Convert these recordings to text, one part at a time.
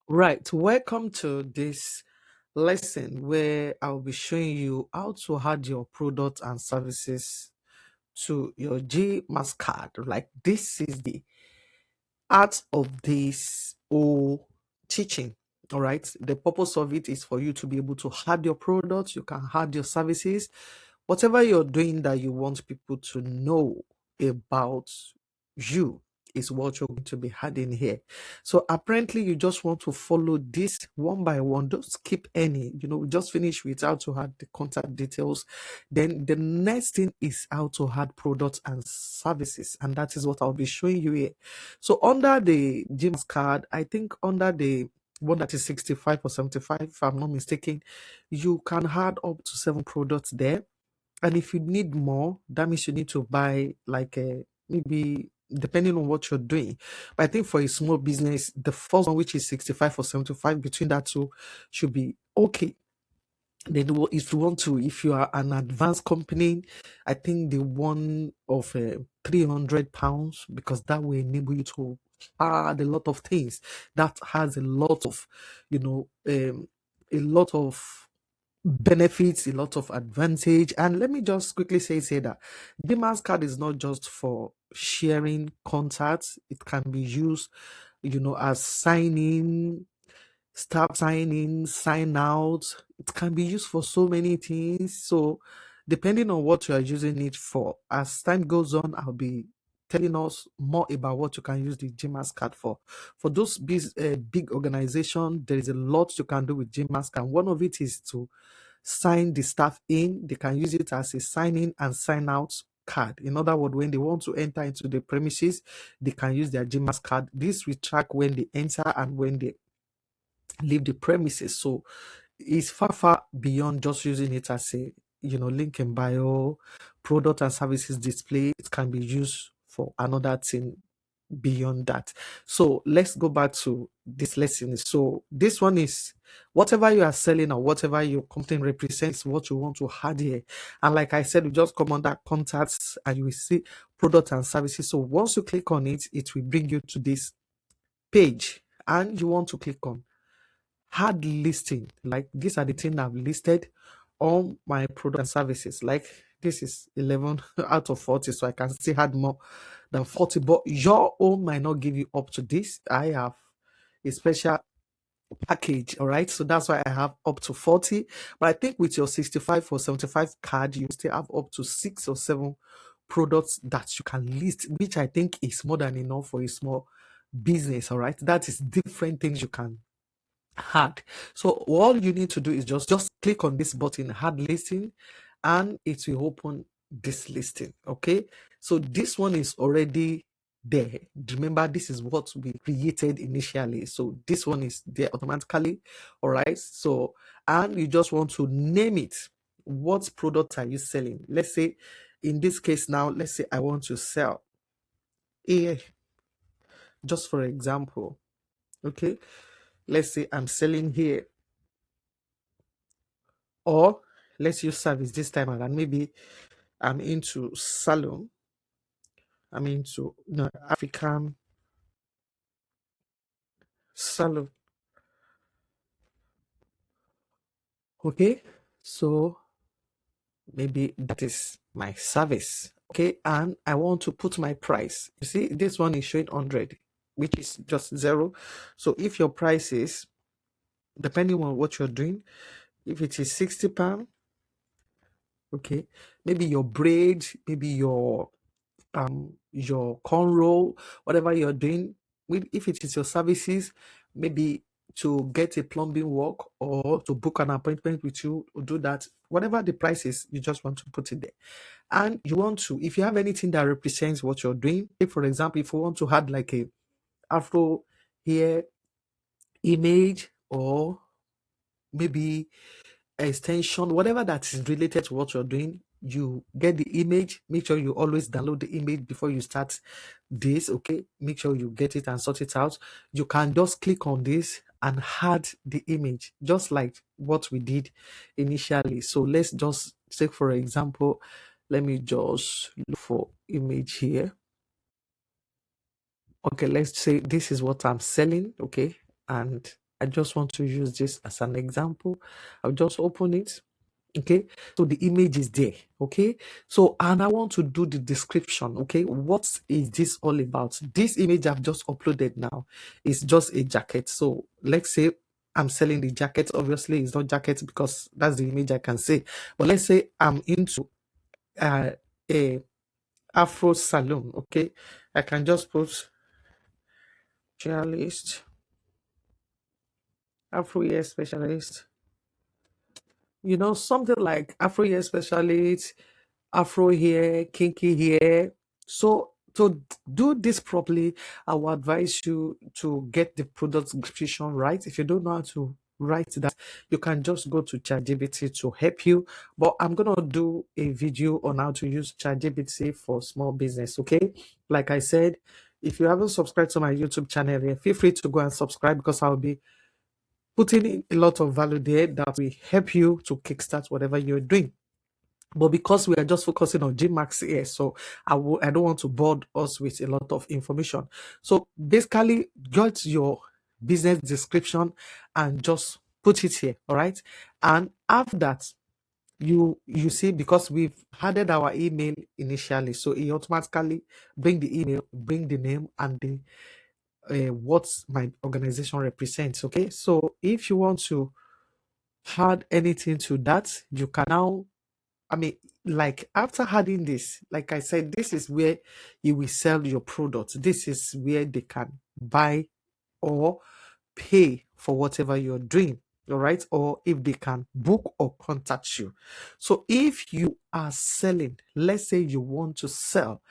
Right, welcome to this lesson where I'll be showing you how to add your products and services to your Gmax card. Like, this is the art of this whole teaching. All right, the purpose of it is for you to be able to add your products, you can add your services, whatever you're doing that you want people to know about you is what you're going to be adding here. So apparently you just want to follow this one by one. Don't skip any. We just finished with how to add the contact details. Then the next thing is how to add products and services, and that is what I'll be showing you here. So under the Gmax card, I think under the one that is 65 or 75, if I'm not mistaken, you can add up to 7 products there. And if you need more, that means you need to buy like maybe depending on what you're doing. But I think for a small business, the first one, which is 65 or 75, between that two should be okay. Then if you are an advanced company, I think the one of £300, because that will enable you to add a lot of things. That has a lot of, a lot of benefits, a lot of advantage. And let me just quickly say that Gmax card is not just for sharing contacts. It can be used, as signing, start signing, sign out. It can be used for so many things. So depending on what you are using it for, as time goes on, I'll be telling us more about what you can use the Gmax card for. For those big organization, there is a lot you can do with Gmax card. One of it is to sign the staff in. They can use it as a sign in and sign out card. In other words, when they want to enter into the premises, they can use their Gmax card. This will track when they enter and when they leave the premises. So it's far beyond just using it as a link in bio, product and services display. It can be used for another thing beyond that. So let's go back to this lesson. So this one is whatever you are selling or whatever your company represents, what you want to add here. And like I said, you just come under contacts and you will see product and services. So once you click on it, it will bring you to this page and you want to click on add listing. Like, these are the things I've listed on my product and services. Like, this is 11 out of 40, so I can still add more than 40, but your own might not give you up to this. I have a special package, all right, so that's why I have up to 40. But I think with your 65 or 75 card, you still have up to 6 or 7 products that you can list, which I think is more than enough for a small business. All right, that is different things you can add. So all you need to do is just click on this button, add listing, and it will open this listing. Okay, so this one is already there. Remember, this is what we created initially, so this one is there automatically. All right, so and you just want to name it. What product are you selling? Let's say in this case now, let's say I want to sell a, just for example, okay, let's say I'm selling here, or let's use service this time around. Maybe I'm into salon, I'm into African salon. Okay, so maybe that is my service. Okay, and I want to put my price. You see, this one is showing 100, which is just 0. So if your price is, depending on what you're doing, if it is £60, okay, maybe your braid, maybe your cornrow, whatever you're doing, if it is your services, maybe to get a plumbing work or to book an appointment with you, or do that, whatever the price is, you just want to put it there. And you want to, if you have anything that represents what you're doing, like for example, if you want to add like a afro hair image, or maybe extension, whatever that is related to what you're doing, you get the image. Make sure you always download the image before you start this. Okay, make sure you get it and sort it out. You can just click on this and add the image, just like what we did initially. So let's just take, for example, let me just look for image here. Okay, let's say this is what I'm selling. Okay, and I just want to use this as an example. I'll just open it. Okay, so the image is there. Okay, so and I want to do the description. Okay, what is this all about? This image I've just uploaded now is just a jacket. So let's say I'm selling the jacket. Obviously it's not jacket because that's the image I can say, but let's say I'm into a Afro salon. Okay, I can just put specialist, Afro hair specialist, something like Afro hair specialist, Afro hair, kinky hair. So to do this properly, I will advise you to get the product description right. If you don't know how to write that, you can just go to ChatGPT to help you. But I'm gonna do a video on how to use ChatGPT for small business. Okay, like I said, if you haven't subscribed to my YouTube channel here, feel free to go and subscribe because I'll be putting in a lot of value there that will help you to kickstart whatever you're doing. But because we are just focusing on Gmax here, so I don't want to bore us with a lot of information. So basically, get your business description and just put it here, all right? And after that, you see, because we've added our email initially, so it automatically bring the email, bring the name, and the what my organization represents. Okay, so if you want to add anything to that, you can now, I mean, like after adding this, like I said, this is where you will sell your product. This is where they can buy or pay for whatever you're doing. All right. Or if they can book or contact you. So if you are selling, let's say you want to sell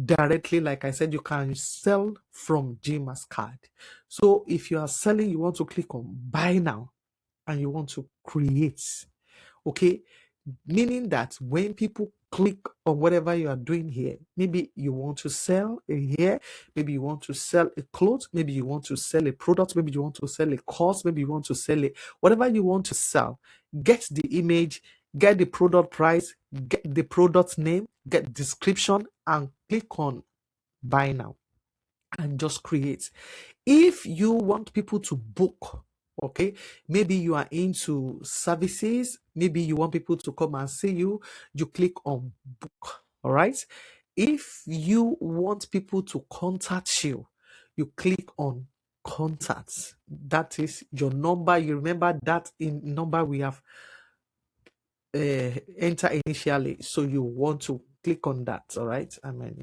directly, like I said, you can sell from Gmax Card. So if you are selling, you want to click on buy now and you want to create. Okay, meaning that when people click on whatever you are doing here, maybe you want to sell a hair, maybe you want to sell a clothes, maybe you want to sell a product, maybe you want to sell a course, maybe you want to sell it, whatever you want to sell, get the image, get the product price, get the product name, get description, and click on buy now and just create. If you want people to book, okay, maybe you are into services, maybe you want people to come and see you, you click on book. All right. If you want people to contact you, you click on contacts. That is your number. You remember that in number we have enter initially, so you want to click on that. All right, I mean,